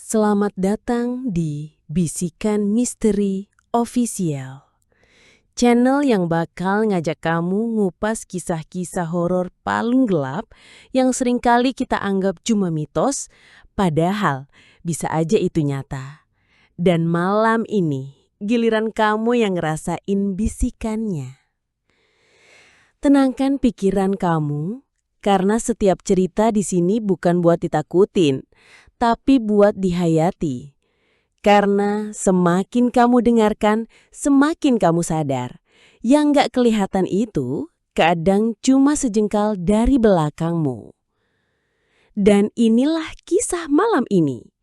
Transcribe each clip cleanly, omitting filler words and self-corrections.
Selamat datang di Bisikan Misteri Official, channel yang bakal ngajak kamu ngupas kisah-kisah horor paling gelap yang seringkali kita anggap cuma mitos, padahal bisa aja itu nyata. Dan malam ini, giliran kamu yang ngerasain bisikannya. Tenangkan pikiran kamu, karena setiap cerita di sini bukan buat ditakutin, tapi buat dihayati. Karena semakin kamu dengarkan, semakin kamu sadar. Yang gak kelihatan itu, kadang cuma sejengkal dari belakangmu. Dan inilah kisah malam ini.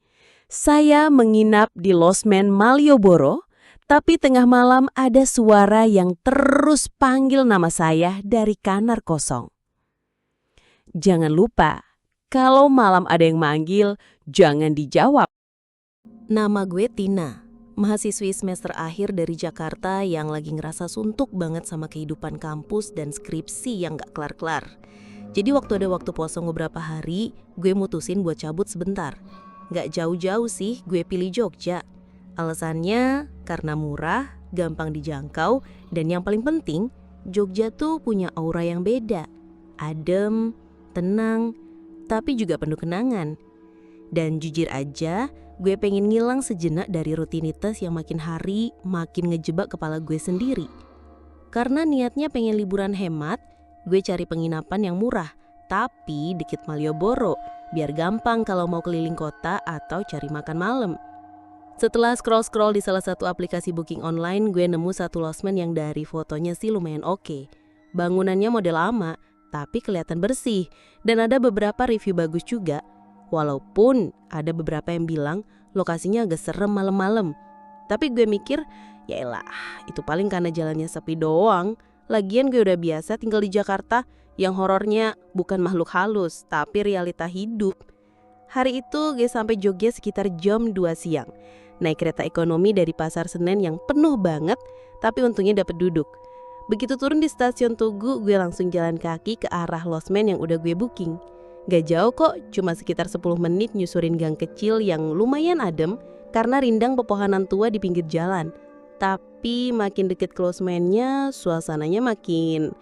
Saya menginap di Losmen Malioboro, tapi tengah malam ada suara yang terus panggil nama saya dari kamar kosong. Jangan lupa, kalau malam ada yang manggil, jangan dijawab. Nama gue Tina, mahasiswi semester akhir dari Jakarta yang lagi ngerasa suntuk banget sama kehidupan kampus dan skripsi yang gak kelar-kelar. Jadi waktu ada waktu kosong beberapa hari, gue mutusin buat cabut sebentar. Gak jauh-jauh sih, gue pilih Jogja. Alasannya karena murah, gampang dijangkau, dan yang paling penting, Jogja tuh punya aura yang beda. Adem, tenang, tapi juga penuh kenangan. Dan jujur aja, gue pengen ngilang sejenak dari rutinitas yang makin hari makin ngejebak kepala gue sendiri. Karena niatnya pengen liburan hemat, gue cari penginapan yang murah, tapi deket Malioboro, biar gampang kalau mau keliling kota atau cari makan malam. Setelah scroll-scroll di salah satu aplikasi booking online, gue nemu satu losmen yang dari fotonya sih lumayan oke. Bangunannya model lama, tapi kelihatan bersih, dan ada beberapa review bagus juga. Walaupun ada beberapa yang bilang lokasinya agak serem malam-malam. Tapi gue mikir, yaelah itu paling karena jalannya sepi doang. Lagian gue udah biasa tinggal di Jakarta yang horornya bukan makhluk halus, tapi realita hidup. Hari itu gue sampai Jogja sekitar jam 2 siang. Naik kereta ekonomi dari Pasar Senen yang penuh banget, tapi untungnya dapat duduk. Begitu turun di stasiun Tugu, gue langsung jalan kaki ke arah losmen yang udah gue booking. Gak jauh kok, cuma sekitar 10 menit nyusurin gang kecil yang lumayan adem karena rindang pepohonan tua di pinggir jalan. Tapi makin deket ke losmennya, suasananya makin...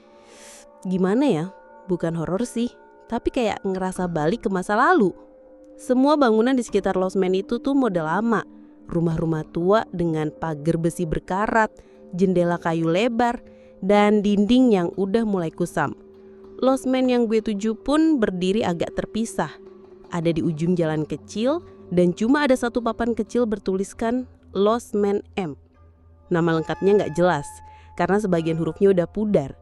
gimana ya? Bukan horor sih, tapi kayak ngerasa balik ke masa lalu. Semua bangunan di sekitar losmen itu tuh model lama. Rumah-rumah tua dengan pagar besi berkarat, jendela kayu lebar, dan dinding yang udah mulai kusam. Losmen yang gue tuju pun berdiri agak terpisah. Ada di ujung jalan kecil dan cuma ada satu papan kecil bertuliskan Losmen M. Nama lengkapnya gak jelas karena sebagian hurufnya udah pudar.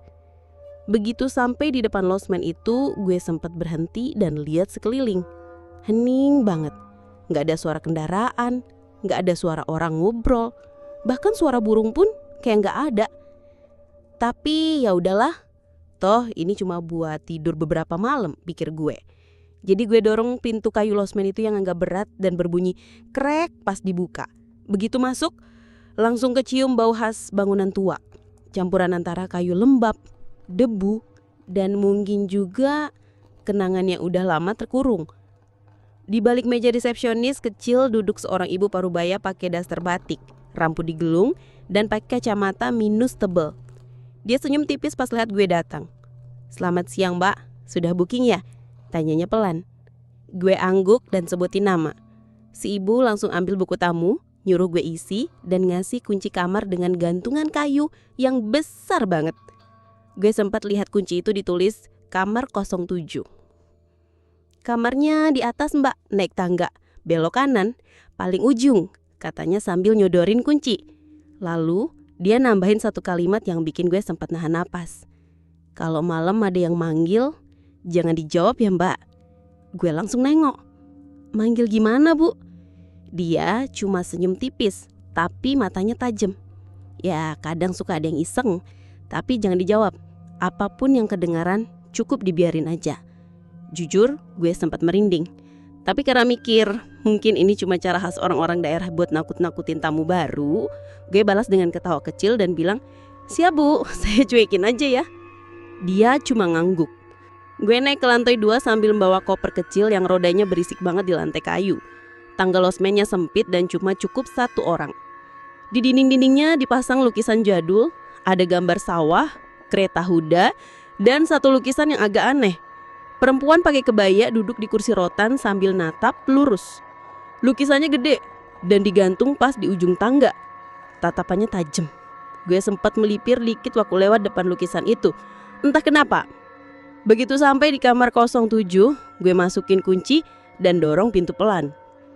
Begitu sampai di depan losmen itu, gue sempat berhenti dan lihat sekeliling. Hening banget. Gak ada suara kendaraan, gak ada suara orang ngobrol, bahkan suara burung pun kayak gak ada. Tapi ya udahlah, toh ini cuma buat tidur beberapa malam, pikir gue. Jadi gue dorong pintu kayu losmen itu yang agak berat dan berbunyi krek pas dibuka. Begitu masuk, langsung kecium bau khas bangunan tua. Campuran antara kayu lembab, debu, dan mungkin juga kenangan yang udah lama terkurung. Di balik meja resepsionis kecil duduk seorang ibu parubaya pakai daster batik, rambut digelung, dan pakai kacamata minus tebel. Dia senyum tipis pas lihat gue datang. "Selamat siang mbak, sudah booking ya?" Tanyanya pelan. Gue angguk dan sebutin nama. Si ibu langsung ambil buku tamu, nyuruh gue isi, dan ngasih kunci kamar dengan gantungan kayu yang besar banget. Gue sempat lihat kunci itu ditulis kamar 07. "Kamarnya di atas mbak, naik tangga, belok kanan, paling ujung," katanya sambil nyodorin kunci. Lalu dia nambahin satu kalimat yang bikin gue sempat nahan napas. "Kalau malam ada yang manggil, jangan dijawab ya mbak." Gue langsung nengok. "Manggil gimana bu?" Dia cuma senyum tipis, tapi matanya tajam. "Ya kadang suka ada yang iseng, tapi jangan dijawab. Apapun yang kedengaran cukup dibiarin aja." Jujur, gue sempat merinding. Tapi karena mikir mungkin ini cuma cara khas orang-orang daerah buat nakut-nakutin tamu baru, gue balas dengan ketawa kecil dan bilang, "Siap bu, saya cuekin aja ya." Dia cuma ngangguk. Gue naik ke lantai 2 sambil membawa koper kecil yang rodanya berisik banget di lantai kayu. Tangga losmennya sempit dan cuma cukup 1 orang. Di dinding-dindingnya dipasang lukisan jadul, ada gambar sawah, kereta kuda, dan 1 lukisan yang agak aneh. Perempuan pakai kebaya duduk di kursi rotan sambil natap lurus. Lukisannya gede dan digantung pas di ujung tangga. Tatapannya tajam. Gue sempat melipir dikit waktu lewat depan lukisan itu. Entah kenapa. Begitu sampai di kamar 07, gue masukin kunci dan dorong pintu pelan.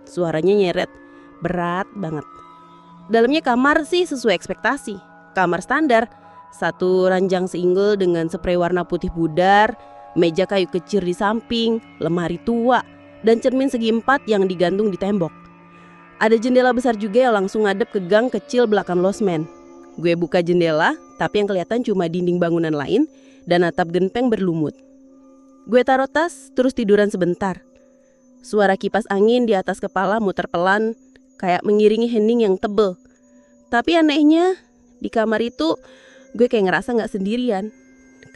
Suaranya nyeret, berat banget. Dalamnya kamar sih sesuai ekspektasi. Kamar standar, 1 ranjang single dengan sprei warna putih pudar, meja kayu kecil di samping, lemari tua, dan cermin segi 4 yang digantung di tembok. Ada jendela besar juga yang langsung ngadep ke gang kecil belakang losmen. Gue buka jendela, tapi yang kelihatan cuma dinding bangunan lain dan atap genteng berlumut. Gue taruh tas, terus tiduran sebentar. Suara kipas angin di atas kepala muter pelan, kayak mengiringi hening yang tebel. Tapi anehnya, di kamar itu gue kayak ngerasa gak sendirian.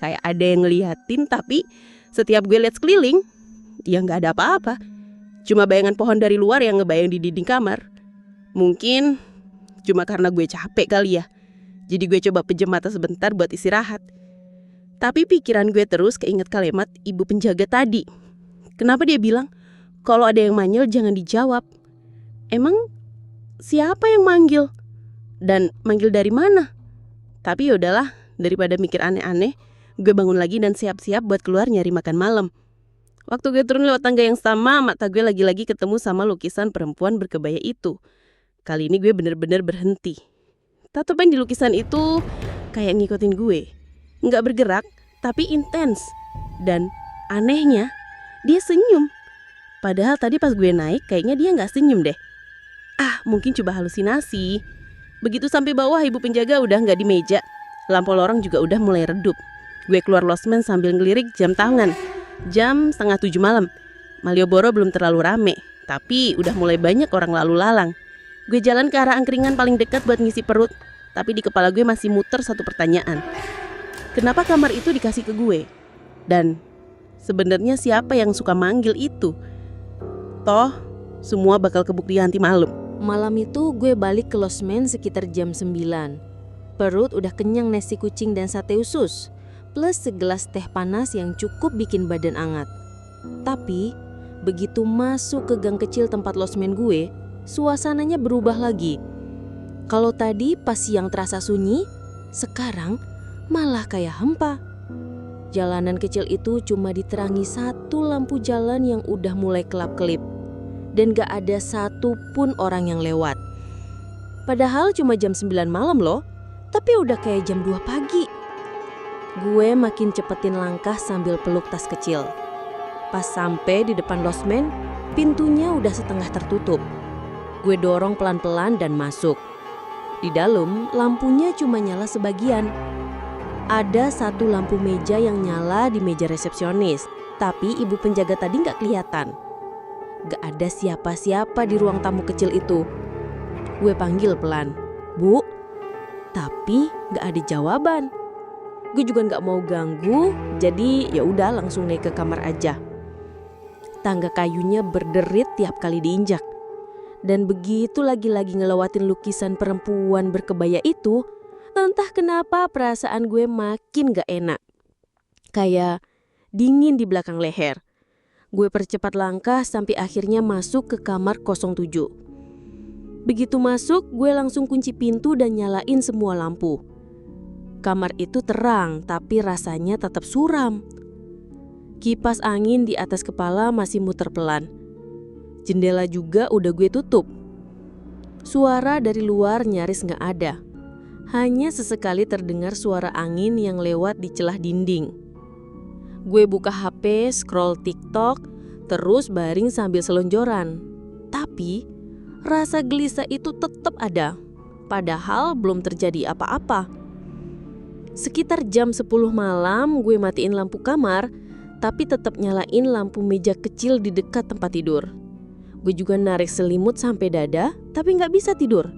Kayak ada yang ngeliatin, tapi setiap gue lihat sekeliling, ya gak ada apa-apa. Cuma bayangan pohon dari luar yang ngebayang di dinding kamar. Mungkin cuma karena gue capek kali ya. Jadi gue coba pejam mata sebentar buat istirahat. Tapi pikiran gue terus keinget kalimat ibu penjaga tadi. Kenapa dia bilang, kalau ada yang manggil jangan dijawab. Emang siapa yang manggil? Dan manggil dari mana? Tapi yaudahlah, daripada mikir aneh-aneh, gue bangun lagi dan siap-siap buat keluar nyari makan malam. Waktu gue turun lewat tangga yang sama, mata gue lagi-lagi ketemu sama lukisan perempuan berkebaya itu. Kali ini gue bener-bener berhenti. Tatapan di lukisan itu kayak ngikutin gue. Nggak bergerak, tapi intens. Dan anehnya, dia senyum. Padahal tadi pas gue naik, kayaknya dia nggak senyum deh. Mungkin coba halusinasi. Begitu sampai bawah, ibu penjaga udah nggak di meja. Lampu lorong juga udah mulai redup. Gue keluar losmen sambil ngelirik jam tangan. Jam 6:30 malam. Malioboro belum terlalu rame, tapi udah mulai banyak orang lalu lalang. Gue jalan ke arah angkringan paling dekat buat ngisi perut. Tapi di kepala gue masih muter 1 pertanyaan. Kenapa kamar itu dikasih ke gue? Dan sebenarnya siapa yang suka manggil itu? Toh, semua bakal kebukti nanti malam. Malam itu gue balik ke losmen sekitar jam 9. Perut udah kenyang nasi kucing dan sate usus, plus segelas teh panas yang cukup bikin badan hangat. Tapi begitu masuk ke gang kecil tempat losmen gue, suasananya berubah lagi. Kalau tadi pas siang terasa sunyi, sekarang malah kayak hampa. Jalanan kecil itu cuma diterangi 1 lampu jalan yang udah mulai kelap-kelip. Dan gak ada satupun orang yang lewat. Padahal cuma jam 9 malam loh, tapi udah kayak jam 2 pagi. Gue makin cepetin langkah sambil peluk tas kecil. Pas sampai di depan losmen, pintunya udah setengah tertutup. Gue dorong pelan-pelan dan masuk. Di dalam, lampunya cuma nyala sebagian. Ada 1 lampu meja yang nyala di meja resepsionis, tapi ibu penjaga tadi gak kelihatan. Gak ada siapa-siapa di ruang tamu kecil itu. Gue panggil pelan, "Bu?" Tapi gak ada jawaban. Gue juga gak mau ganggu, jadi ya udah langsung naik ke kamar aja. Tangga kayunya berderit tiap kali diinjak. Dan begitu lagi-lagi ngelewatin lukisan perempuan berkebaya itu, entah kenapa perasaan gue makin gak enak. Kayak dingin di belakang leher. Gue percepat langkah sampai akhirnya masuk ke kamar 07. Begitu masuk, gue langsung kunci pintu dan nyalain semua lampu. Kamar itu terang, tapi rasanya tetap suram. Kipas angin di atas kepala masih muter pelan. Jendela juga udah gue tutup. Suara dari luar nyaris gak ada. Hanya sesekali terdengar suara angin yang lewat di celah dinding. Gue buka HP, scroll TikTok, terus baring sambil selonjoran. Tapi rasa gelisah itu tetap ada, padahal belum terjadi apa-apa. Sekitar jam 10 malam gue matiin lampu kamar, tapi tetap nyalain lampu meja kecil di dekat tempat tidur. Gue juga narik selimut sampai dada, tapi gak bisa tidur.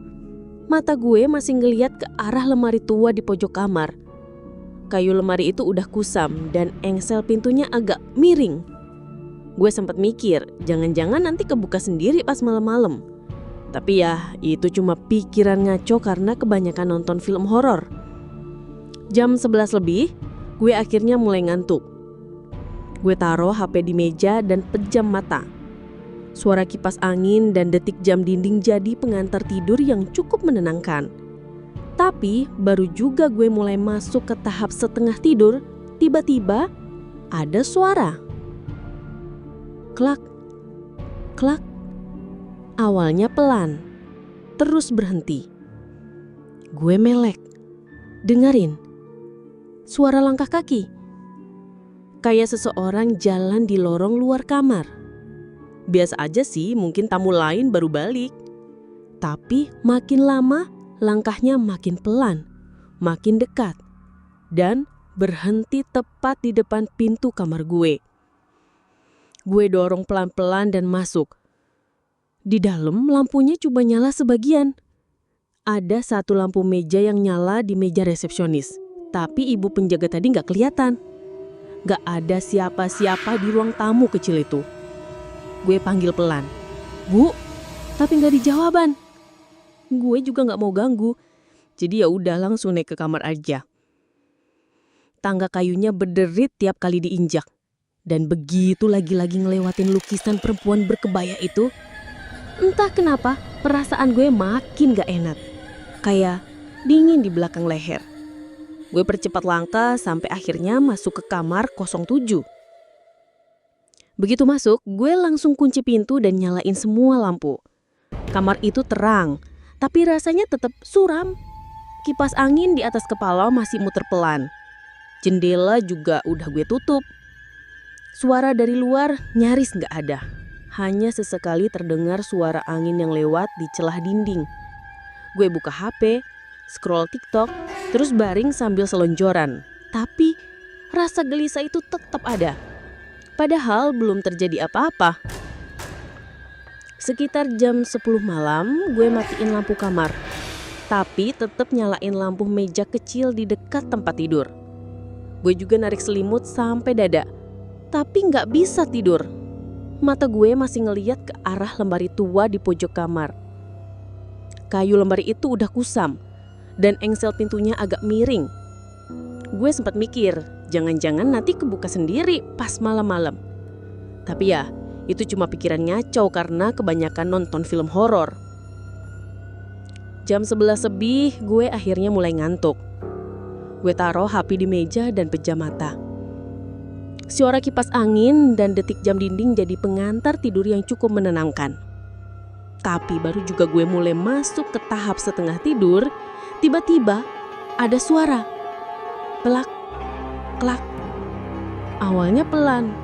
Mata gue masih ngeliat ke arah lemari tua di pojok kamar. Kayu lemari itu udah kusam dan engsel pintunya agak miring. Gue sempat mikir, jangan-jangan nanti kebuka sendiri pas malam-malam. Tapi ya, itu cuma pikiran ngaco karena kebanyakan nonton film horor. Jam 11 lebih, gue akhirnya mulai ngantuk. Gue taruh HP di meja dan pejam mata. Suara kipas angin dan detik jam dinding jadi pengantar tidur yang cukup menenangkan. Tapi baru juga gue mulai masuk ke tahap setengah tidur, tiba-tiba ada suara. Klak, klak. Awalnya pelan, terus berhenti. Gue melek, dengerin. Suara langkah kaki. Kayak seseorang jalan di lorong luar kamar. Biasa aja sih, mungkin tamu lain baru balik. Tapi makin lama, langkahnya makin pelan, makin dekat. Dan berhenti tepat di depan pintu kamar gue. Gue dorong pelan-pelan dan masuk. Di dalam lampunya cuma nyala sebagian. Ada satu lampu meja yang nyala di meja resepsionis. Tapi ibu penjaga tadi gak kelihatan. Gak ada siapa-siapa di ruang tamu kecil itu. Gue panggil pelan. Bu, tapi gak dijawaban. Gue juga gak mau ganggu. Jadi ya udah langsung naik ke kamar aja. Tangga kayunya berderit tiap kali diinjak. Dan begitu lagi-lagi ngelewatin lukisan perempuan berkebaya itu, entah kenapa perasaan gue makin gak enak. Kayak dingin di belakang leher. Gue percepat langkah sampai akhirnya masuk ke kamar 07. Begitu masuk, gue langsung kunci pintu dan nyalain semua lampu. Kamar itu terang, tapi rasanya tetap suram. Kipas angin di atas kepala masih muter pelan. Jendela juga udah gue tutup. Suara dari luar nyaris gak ada. Hanya sesekali terdengar suara angin yang lewat di celah dinding. Gue buka HP, scroll TikTok, terus baring sambil selonjoran. Tapi rasa gelisah itu tetap ada. Padahal belum terjadi apa-apa. Sekitar jam 10 malam, gue matiin lampu kamar. Tapi tetap nyalain lampu meja kecil di dekat tempat tidur. Gue juga narik selimut sampai dada. Tapi gak bisa tidur. Mata gue masih ngeliat ke arah lemari tua di pojok kamar. Kayu lemari itu udah kusam. Dan engsel pintunya agak miring. Gue sempat mikir, jangan-jangan nanti kebuka sendiri pas malam-malam. Tapi ya, itu cuma pikiran ngaco karena kebanyakan nonton film horor. Jam 11 lebih, gue akhirnya mulai ngantuk. Gue taruh HP di meja dan pejam mata. Suara kipas angin dan detik jam dinding jadi pengantar tidur yang cukup menenangkan. Tapi baru juga gue mulai masuk ke tahap setengah tidur, tiba-tiba ada suara. Klak, klak. Awalnya pelan,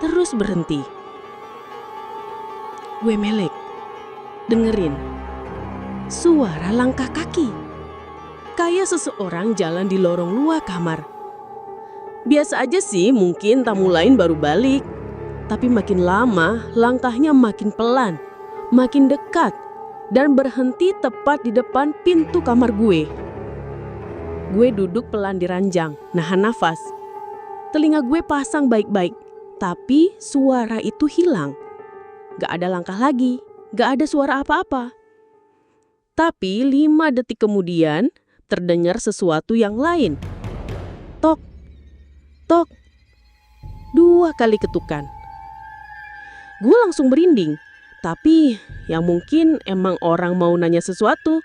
terus berhenti. Gue melek, dengerin. Suara langkah kaki. Kayak seseorang jalan di lorong luar kamar. Biasa aja sih, mungkin tamu lain baru balik. Tapi makin lama, langkahnya makin pelan, makin dekat, dan berhenti tepat di depan pintu kamar gue. Gue duduk pelan di ranjang, nahan nafas. Telinga gue pasang baik-baik, tapi suara itu hilang. Gak ada langkah lagi, gak ada suara apa-apa. Tapi 5 detik kemudian, terdengar sesuatu yang lain. Tok, tok, 2 kali ketukan. Gue langsung berinding, tapi yang mungkin emang orang mau nanya sesuatu.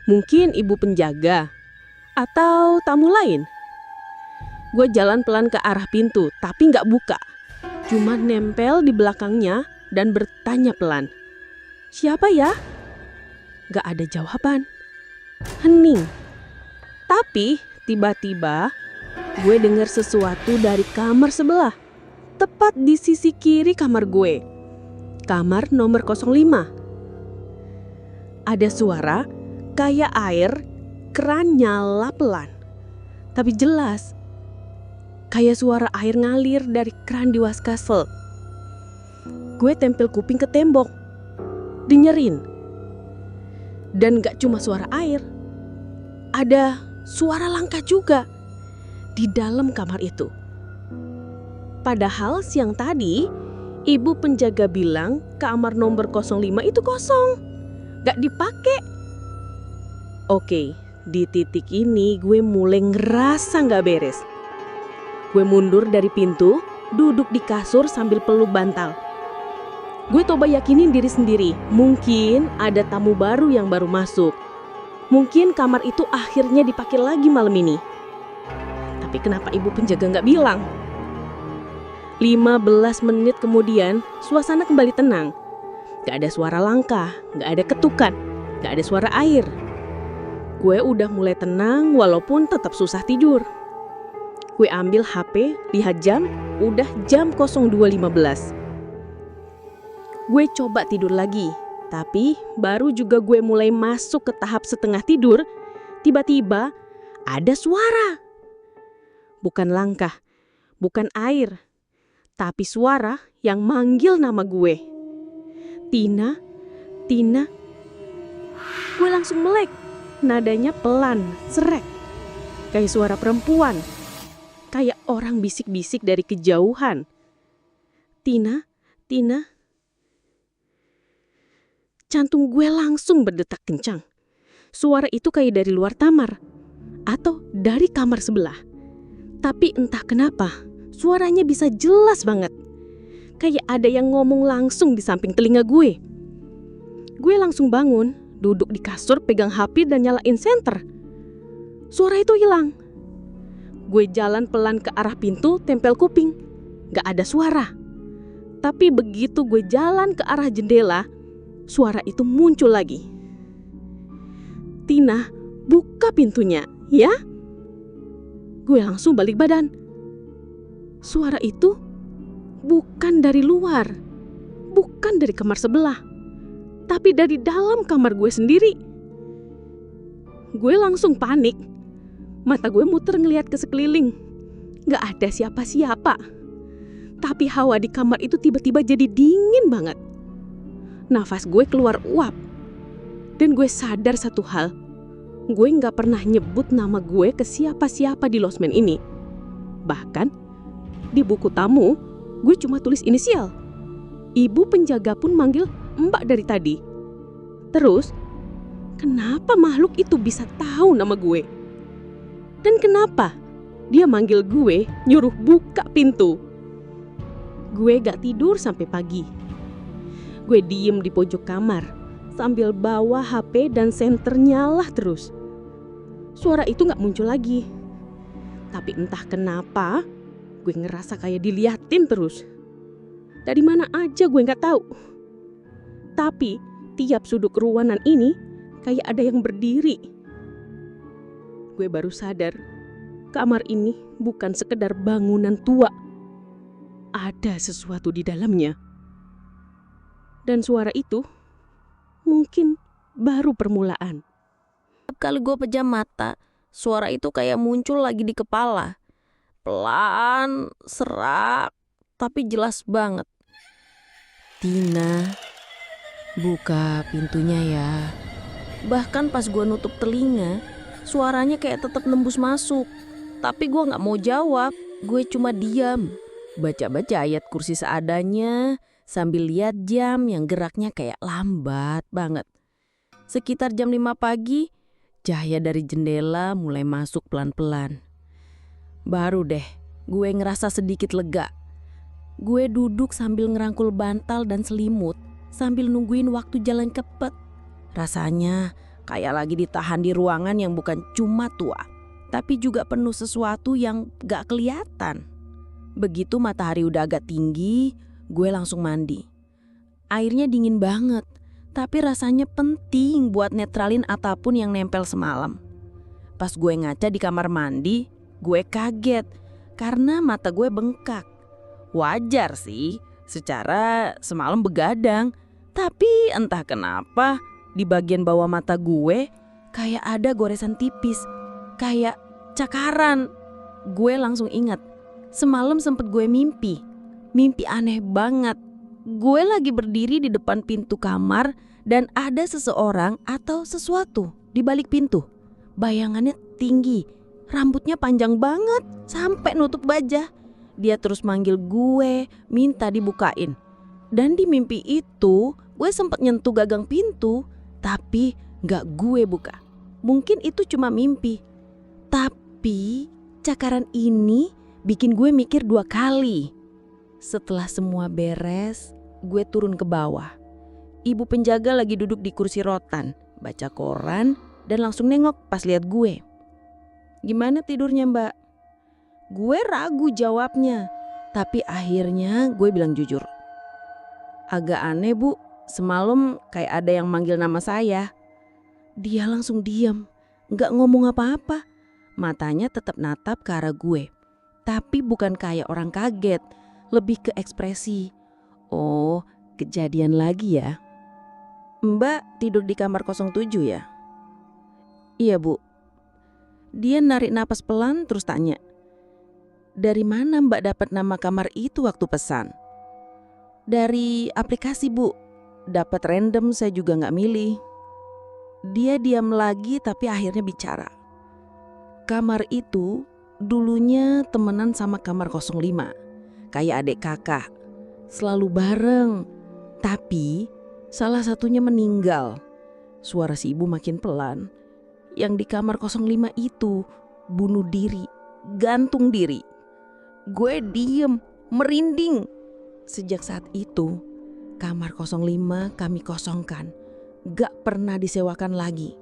Mungkin ibu penjaga, atau tamu lain. Gue jalan pelan ke arah pintu, tapi gak buka. Cuma nempel di belakangnya dan bertanya pelan. Siapa ya? Gak ada jawaban. Hening. Tapi tiba-tiba gue dengar sesuatu dari kamar sebelah. Tepat di sisi kiri kamar gue. Kamar nomor 05. Ada suara kayak air keran nyala pelan. Tapi jelas. Kayak suara air ngalir dari keran di wastafel. Gue tempel kuping ke tembok. Dengerin. Dan gak cuma suara air. Ada suara langkah juga di dalam kamar itu. Padahal siang tadi Ibu penjaga bilang kamar nomor 05 itu kosong, gak dipakai. Oke, di titik ini gue mulai ngerasa gak beres. Gue mundur dari pintu, duduk di kasur sambil peluk bantal. Gue coba yakinin diri sendiri, mungkin ada tamu baru yang baru masuk. Mungkin kamar itu akhirnya dipakai lagi malam ini. Tapi kenapa ibu penjaga gak bilang? 15 menit kemudian, suasana kembali tenang. Gak ada suara langkah, gak ada ketukan, gak ada suara air. Gue udah mulai tenang walaupun tetap susah tidur. Gue ambil HP, lihat jam, udah jam 02.15. Gue coba tidur lagi, tapi baru juga gue mulai masuk ke tahap setengah tidur, tiba-tiba ada suara. Bukan langkah, bukan air, tapi suara yang manggil nama gue. Tina, Tina. Gue langsung melek, nadanya pelan, serek. Kayak suara perempuan, kayak orang bisik-bisik dari kejauhan. Tina, Tina. Jantung gue langsung berdetak kencang. Suara itu kayak dari luar kamar atau dari kamar sebelah. Tapi entah kenapa, suaranya bisa jelas banget. Kayak ada yang ngomong langsung di samping telinga gue. Gue langsung bangun, duduk di kasur, pegang HP dan nyalain senter. Suara itu hilang. Gue jalan pelan ke arah pintu, tempel kuping. Gak ada suara. Tapi begitu gue jalan ke arah jendela, suara itu muncul lagi. Tina, buka pintunya, ya? Gue langsung balik badan. Suara itu bukan dari luar, bukan dari kamar sebelah, tapi dari dalam kamar gue sendiri. Gue langsung panik. Mata gue muter ngeliat ke sekeliling. Gak ada siapa-siapa. Tapi hawa di kamar itu tiba-tiba jadi dingin banget. Nafas gue keluar uap. Dan gue sadar satu hal. Gue gak pernah nyebut nama gue ke siapa-siapa di losmen ini. Bahkan di buku tamu gue cuma tulis inisial. Ibu penjaga pun manggil Mbak dari tadi. Terus kenapa makhluk itu bisa tahu nama gue? Dan kenapa dia manggil gue nyuruh buka pintu? Gue gak tidur sampai pagi. Gue diem di pojok kamar sambil bawa HP dan senter nyala terus. Suara itu gak muncul lagi. Tapi entah kenapa gue ngerasa kayak diliatin terus. Dari mana aja gue gak tahu. Tapi tiap sudut ruangan ini kayak ada yang berdiri. Gue baru sadar kamar ini bukan sekedar bangunan tua. Ada sesuatu di dalamnya. Dan suara itu mungkin baru permulaan. Kali gue pejam mata, suara itu kayak muncul lagi di kepala. Pelan, serak, tapi jelas banget. Tina, buka pintunya ya. Bahkan pas gue nutup telinga, suaranya kayak tetap nembus masuk. Tapi gue gak mau jawab, gue cuma diam. Baca-baca ayat kursi seadanya sambil lihat jam yang geraknya kayak lambat banget. Sekitar jam 5 pagi, cahaya dari jendela mulai masuk pelan-pelan. Baru deh, gue ngerasa sedikit lega. Gue duduk sambil ngerangkul bantal dan selimut sambil nungguin waktu jalan cepet. Rasanya kayak lagi ditahan di ruangan yang bukan cuma tua, tapi juga penuh sesuatu yang gak kelihatan. Begitu matahari udah agak tinggi, gue langsung mandi. Airnya dingin banget, tapi rasanya penting buat netralin apapun yang nempel semalam. Pas gue ngaca di kamar mandi, gue kaget karena mata gue bengkak. Wajar sih, secara semalam begadang. Tapi entah kenapa di bagian bawah mata gue kayak ada goresan tipis, kayak cakaran. Gue langsung ingat, semalam sempet gue mimpi aneh banget. Gue lagi berdiri di depan pintu kamar dan ada seseorang atau sesuatu di balik pintu. Bayangannya tinggi, rambutnya panjang banget sampai nutup baja. Dia terus manggil gue, minta dibukain. Dan di mimpi itu gue sempat nyentuh gagang pintu, tapi gak gue buka. Mungkin itu cuma mimpi. Tapi cakaran ini bikin gue mikir 2 kali. Setelah semua beres, gue turun ke bawah. Ibu penjaga lagi duduk di kursi rotan, baca koran dan langsung nengok pas lihat gue. "Gimana tidurnya, Mbak?" Gue ragu jawabnya, tapi akhirnya gue bilang jujur. "Agak aneh, Bu. Semalam kayak ada yang manggil nama saya." Dia langsung diam, gak ngomong apa-apa. Matanya tetap natap ke arah gue. Tapi bukan kayak orang kaget, lebih ke ekspresi. "Oh, kejadian lagi ya?" "Mbak tidur di kamar 07 ya?" "Iya, Bu." Dia narik napas pelan terus tanya, "Dari mana Mbak dapat nama kamar itu waktu pesan?" "Dari aplikasi, Bu. Dapat random, saya juga gak milih." Dia diam lagi tapi akhirnya bicara. "Kamar itu dulunya temenan sama kamar 05. Kayak adik kakak. Selalu bareng. Tapi salah satunya meninggal." Suara si ibu makin pelan. "Yang di kamar 05 itu bunuh diri, gantung diri." Gue diem, merinding. Sejak saat itu, kamar 05 kami kosongkan. Gak pernah disewakan lagi.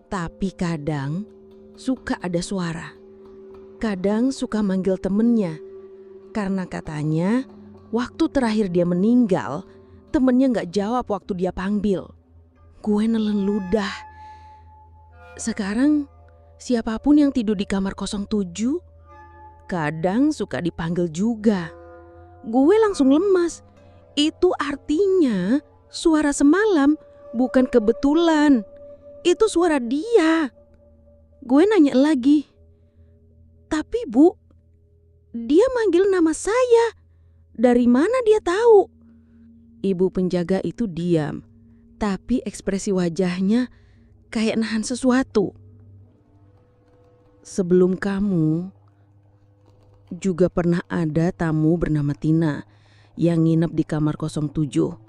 Tapi kadang suka ada suara. Kadang suka manggil temennya. Karena katanya waktu terakhir dia meninggal, temennya gak jawab waktu dia panggil. Gue nelen ludah. Sekarang siapapun yang tidur di kamar 07 kadang suka dipanggil juga. Gue langsung lemas. Itu artinya suara semalam bukan kebetulan. Itu suara dia. Gue nanya lagi, "Tapi Bu, dia manggil nama saya. Dari mana dia tahu?" Ibu penjaga itu diam, tapi ekspresi wajahnya kayak nahan sesuatu. "Sebelum kamu, juga pernah ada tamu bernama Tina yang nginep di kamar 07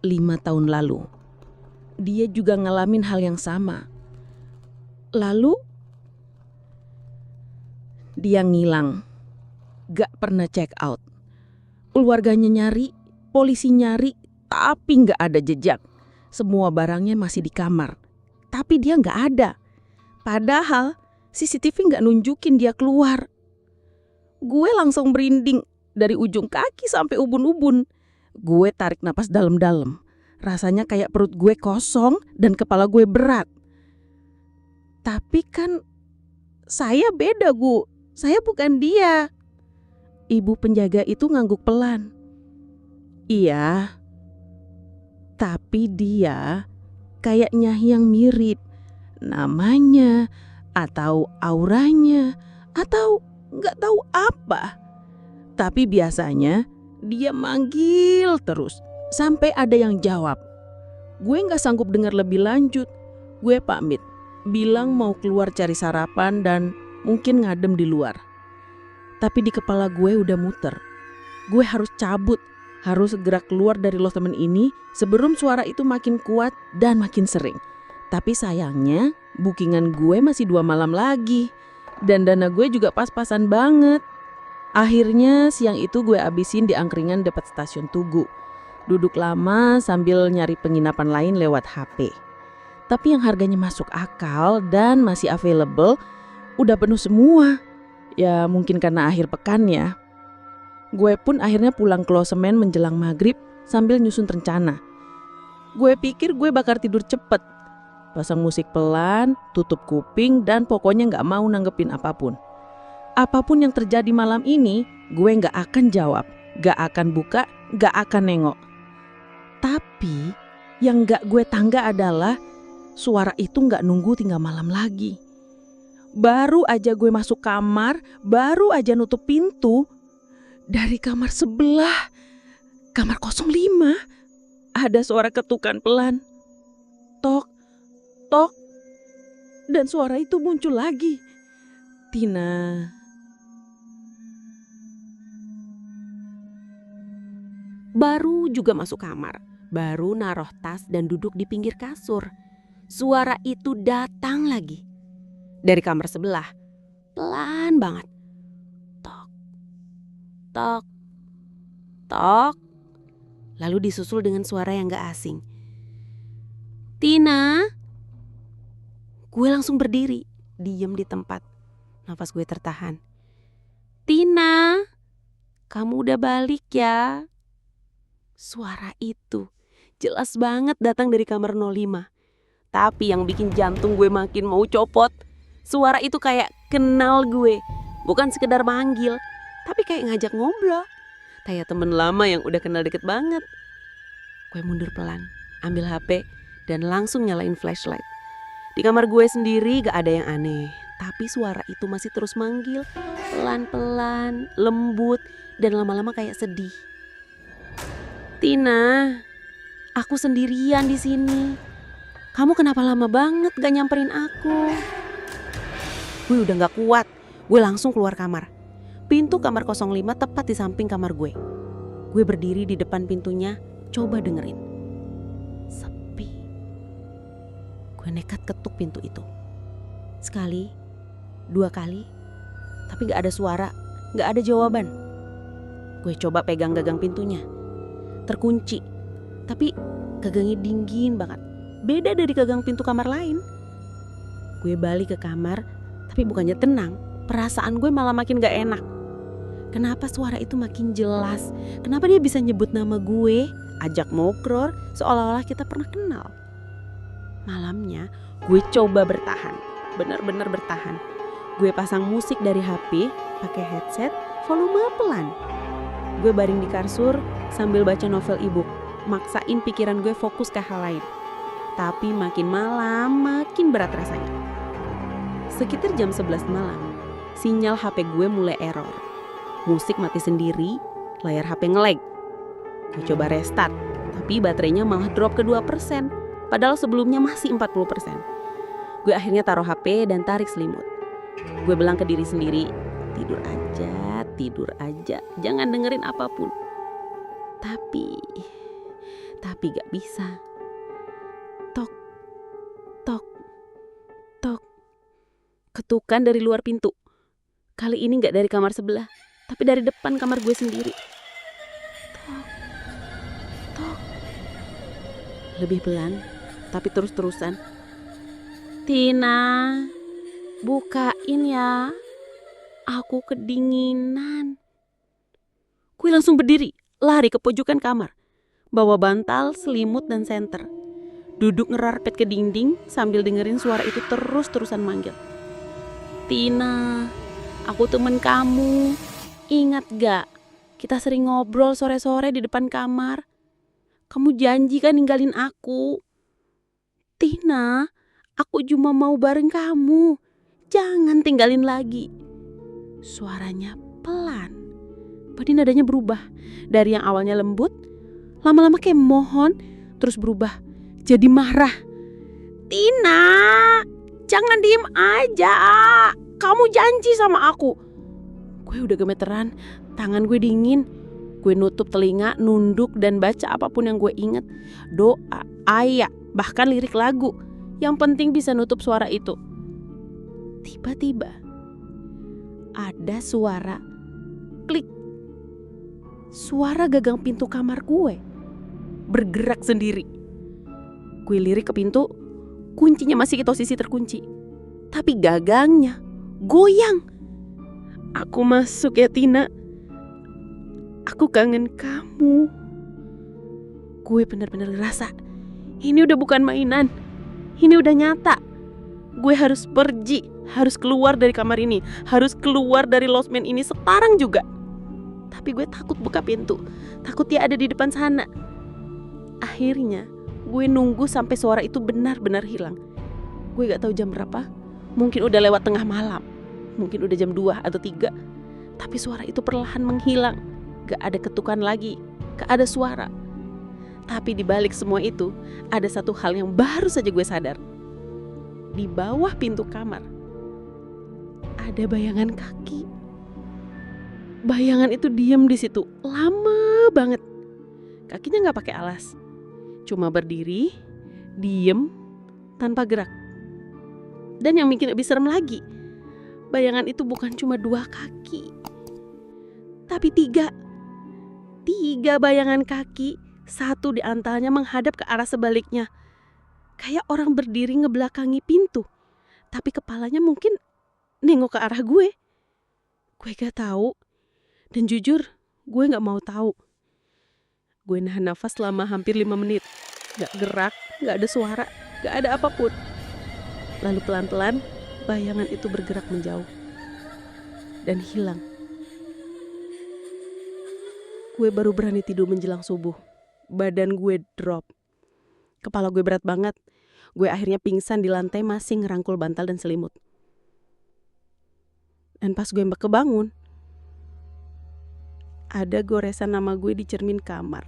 5 tahun lalu. Dia juga ngalamin hal yang sama. Lalu dia ngilang, gak pernah check out. Keluarganya nyari, polisi nyari, tapi gak ada jejak. Semua barangnya masih di kamar, tapi dia gak ada. Padahal CCTV gak nunjukin dia keluar." Gue langsung merinding dari ujung kaki sampai ubun-ubun. Gue tarik napas dalam-dalam. Rasanya kayak perut gue kosong dan kepala gue berat. "Tapi kan saya beda, Bu. Saya bukan dia." Ibu penjaga itu ngangguk pelan. "Iya, tapi dia kayaknya yang mirip. Namanya atau auranya atau gak tahu apa. Tapi biasanya dia manggil terus sampai ada yang jawab." Gue gak sanggup dengar lebih lanjut. Gue pamit, bilang mau keluar cari sarapan dan mungkin ngadem di luar. Tapi di kepala gue udah muter. Gue harus cabut, harus segera keluar dari losemen ini sebelum suara itu makin kuat dan makin sering. Tapi sayangnya bookingan gue masih 2 malam lagi. Dan dana gue juga pas-pasan banget. Akhirnya siang itu gue abisin di angkringan dekat stasiun Tugu. Duduk lama sambil nyari penginapan lain lewat HP. Tapi yang harganya masuk akal dan masih available udah penuh semua. Ya mungkin karena akhir pekan ya. Gue pun akhirnya pulang ke losemen menjelang maghrib sambil nyusun rencana. Gue pikir gue bakal tidur cepet. Pasang musik pelan, tutup kuping dan pokoknya gak mau nanggepin apapun. Apapun yang terjadi malam ini, gue gak akan jawab, gak akan buka, gak akan nengok. Tapi yang gak gue tangga adalah suara itu gak nunggu tinggal malam lagi. Baru aja gue masuk kamar, baru aja nutup pintu, dari kamar sebelah, kamar 05, ada suara ketukan pelan. Tok, tok. Dan suara itu muncul lagi. "Tina." Baru juga masuk kamar, baru naruh tas dan duduk di pinggir kasur. Suara itu datang lagi. Dari kamar sebelah, pelan banget. Tok, tok, tok. Lalu disusul dengan suara yang gak asing. Tina. Gue langsung berdiri, diem di tempat. Nafas gue tertahan. Tina, kamu udah balik ya? Suara itu jelas banget datang dari kamar 05. Tapi yang bikin jantung gue makin mau copot, suara itu kayak kenal gue. Bukan sekedar manggil, tapi kayak ngajak ngobrol. Kayak temen lama yang udah kenal deket banget. Gue mundur pelan, ambil HP dan langsung nyalain flashlight. Di kamar gue sendiri gak ada yang aneh, tapi suara itu masih terus manggil, pelan-pelan, lembut, dan lama-lama kayak sedih. Tina, aku sendirian di sini. Kamu kenapa lama banget gak nyamperin aku? Gue udah gak kuat, gue langsung keluar kamar. Pintu kamar 05 tepat di samping kamar gue. Gue berdiri di depan pintunya, coba dengerin. Sepi. Gue nekat ketuk pintu itu. Sekali, 2 kali, tapi gak ada suara, gak ada jawaban. Gue coba pegang gagang pintunya. Terkunci, tapi gagangnya dingin banget. Beda dari gagang pintu kamar lain. Gue balik ke kamar, tapi bukannya tenang. Perasaan gue malah makin gak enak. Kenapa suara itu makin jelas? Kenapa dia bisa nyebut nama gue, ajak ngobrol, seolah-olah kita pernah kenal? Malamnya gue coba bertahan, benar-benar bertahan. Gue pasang musik dari HP, pakai headset, volume pelan. Gue baring di kasur sambil baca novel e-book, maksain pikiran gue fokus ke hal lain. Tapi makin malam makin berat rasanya. Sekitar jam 11 malam, sinyal HP gue mulai error. Musik mati sendiri, layar HP nge-lag. Gue coba restart, tapi baterainya malah drop ke 2%, padahal sebelumnya masih 40%. Gue akhirnya taruh HP dan tarik selimut. Gue bilang ke diri sendiri, tidur aja, jangan dengerin apapun. Tapi gak bisa. Tok, tok, tok. Ketukan dari luar pintu. Kali ini gak dari kamar sebelah, tapi dari depan kamar gue sendiri. Tok, tok. Lebih pelan, tapi terus-terusan. Tina, bukain ya. Aku kedinginan. Gue langsung berdiri, lari ke pojokan kamar. Bawa bantal, selimut, dan senter. Duduk ngerarpet ke dinding sambil dengerin suara itu terus-terusan manggil. Tina, aku temen kamu. Ingat gak? Kita sering ngobrol sore-sore di depan kamar. Kamu janji kan ninggalin aku. Tina, aku cuma mau bareng kamu. Jangan tinggalin lagi. Suaranya pelan. Tapi nadanya berubah. Dari yang awalnya lembut, lama-lama kayak mohon, terus berubah jadi marah. Tina, jangan diem aja. Kamu janji sama aku. Gue udah gemeteran, tangan gue dingin. Gue nutup telinga, nunduk dan baca apapun yang gue inget. Doa, ayat, bahkan lirik lagu. Yang penting bisa nutup suara itu. Tiba-tiba ada suara klik. Suara gagang pintu kamar gue bergerak sendiri. Gue lirik ke pintu, kuncinya masih di posisi terkunci. Tapi gagangnya goyang. Aku masuk ya Tina. Aku kangen kamu. Gue benar-benar ngerasa ini udah bukan mainan. Ini udah nyata. Gue harus pergi, harus keluar dari kamar ini, harus keluar dari losmen ini sekarang juga. Tapi gue takut buka pintu, takut dia ada di depan sana. Akhirnya gue nunggu sampai suara itu benar-benar hilang. Gue gak tahu jam berapa, mungkin udah lewat tengah malam, mungkin udah jam 2 atau 3. Tapi suara itu perlahan menghilang. Gak ada ketukan lagi, gak ada suara. Tapi di balik semua itu ada satu hal yang baru saja gue sadar. Di bawah pintu kamar ada bayangan kaki. Bayangan itu diam di situ lama banget. Kakinya nggak pakai alas. Cuma berdiri, diem, tanpa gerak. Dan yang bikin lebih serem lagi, bayangan itu bukan cuma 2 kaki, tapi 3. 3 bayangan kaki, 1 di antaranya menghadap ke arah sebaliknya. Kayak orang berdiri ngebelakangi pintu, tapi kepalanya mungkin nengok ke arah gue. Gue gak tahu, dan jujur gue gak mau tahu. Gue nahan nafas selama hampir 5 menit. Gak gerak, gak ada suara, gak ada apapun. Lalu pelan-pelan bayangan itu bergerak menjauh dan hilang. Gue baru berani tidur menjelang subuh. Badan gue drop. Kepala gue berat banget. Gue akhirnya pingsan di lantai masih ngerangkul bantal dan selimut. Dan pas gue kebangun, ada goresan nama gue di cermin kamar.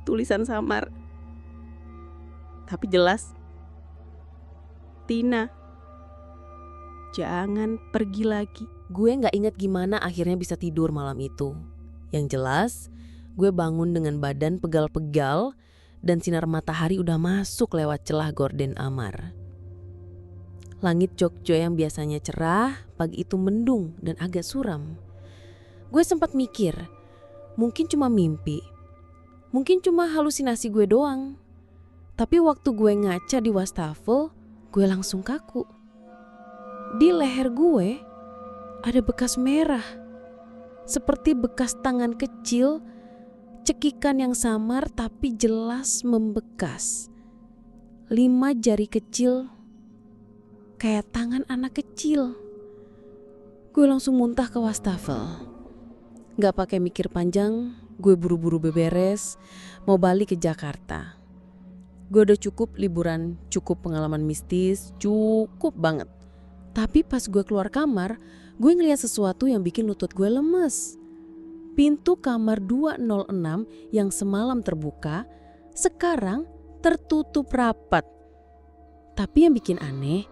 Tulisan samar, tapi jelas. Tina, jangan pergi lagi. Gue gak ingat gimana akhirnya bisa tidur malam itu. Yang jelas, gue bangun dengan badan pegal-pegal dan sinar matahari udah masuk lewat celah gorden Amar. Langit Jogja yang biasanya cerah, pagi itu mendung dan agak suram. Gue sempat mikir, mungkin cuma mimpi. Mungkin cuma halusinasi gue doang. Tapi waktu gue ngaca di wastafel, gue langsung kaku. Di leher gue ada bekas merah. Seperti bekas tangan kecil, cekikan yang samar tapi jelas membekas. 5 jari kecil kayak tangan anak kecil. Gue langsung muntah ke wastafel. Gak pakai mikir panjang, gue buru-buru beberes, mau balik ke Jakarta. Gue udah cukup liburan, cukup pengalaman mistis, cukup banget. Tapi pas gue keluar kamar, gue ngeliat sesuatu yang bikin lutut gue lemes. Pintu kamar 206 yang semalam terbuka, sekarang tertutup rapat. Tapi yang bikin aneh,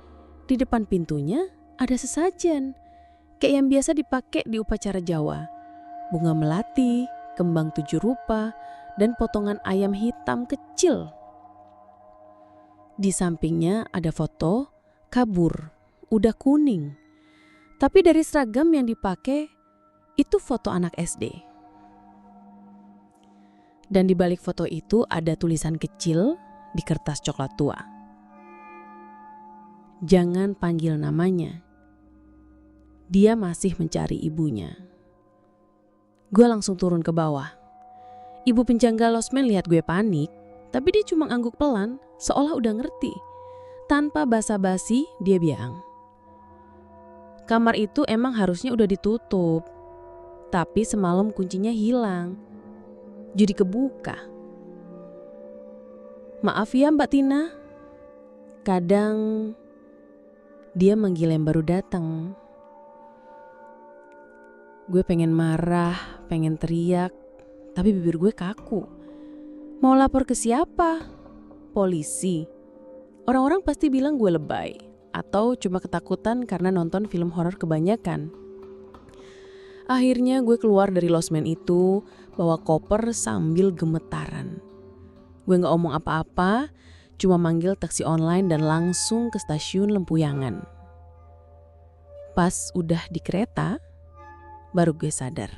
di depan pintunya ada sesajen. Kayak yang biasa dipakai di upacara Jawa. Bunga melati, kembang 7 rupa, dan potongan ayam hitam kecil. Di sampingnya ada foto kabur, udah kuning. Tapi dari seragam yang dipakai itu foto anak SD. Dan di balik foto itu ada tulisan kecil di kertas coklat tua. Jangan panggil namanya. Dia masih mencari ibunya. Gue langsung turun ke bawah. Ibu penjaga losmen lihat gue panik, tapi dia cuma angguk pelan, seolah udah ngerti. Tanpa basa-basi, dia bilang, kamar itu emang harusnya udah ditutup, tapi semalam kuncinya hilang, jadi kebuka. Maaf ya Mbak Tina, kadang dia manggil yang baru datang. Gue pengen marah, pengen teriak, tapi bibir gue kaku. Mau lapor ke siapa? Polisi. Orang-orang pasti bilang gue lebay atau cuma ketakutan karena nonton film horor kebanyakan. Akhirnya gue keluar dari losmen itu bawa koper sambil gemetaran. Gue gak omong apa-apa, cuma manggil taksi online dan langsung ke stasiun Lempuyangan. Pas udah di kereta, baru gue sadar.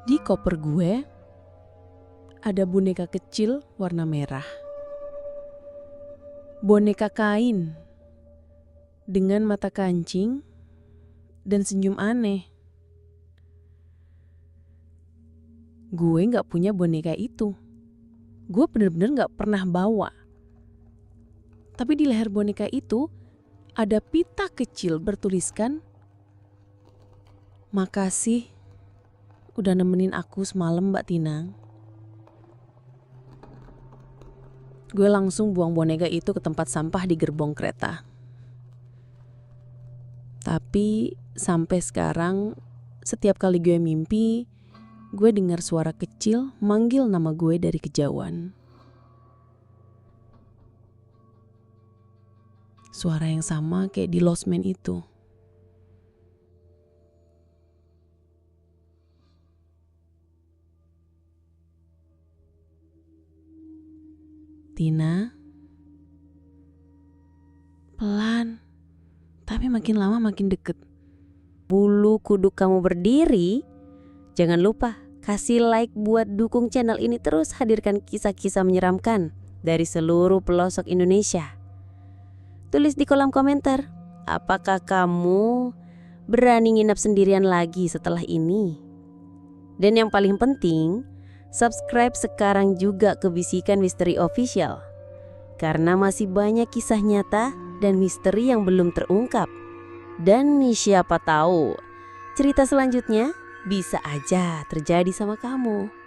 Di koper gue ada boneka kecil warna merah. Boneka kain dengan mata kancing dan senyum aneh. Gue gak punya boneka itu. Gue bener-bener gak pernah bawa. Tapi di leher boneka itu ada pita kecil bertuliskan, "Makasih udah nemenin aku semalam Mbak Tina." Gue langsung buang boneka itu ke tempat sampah di gerbong kereta. Tapi sampai sekarang setiap kali gue mimpi, gue dengar suara kecil manggil nama gue dari kejauhan. Suara yang sama kayak di losmen itu. Tina. Pelan, tapi makin lama makin deket. Bulu kuduk kamu berdiri. Jangan lupa kasih like buat dukung channel ini terus hadirkan kisah-kisah menyeramkan dari seluruh pelosok Indonesia. Tulis di kolom komentar, apakah kamu berani nginap sendirian lagi setelah ini? Dan yang paling penting, subscribe sekarang juga ke Bisikan Misteri Official. Karena masih banyak kisah nyata dan misteri yang belum terungkap. Dan siapa tahu, cerita selanjutnya bisa aja terjadi sama kamu.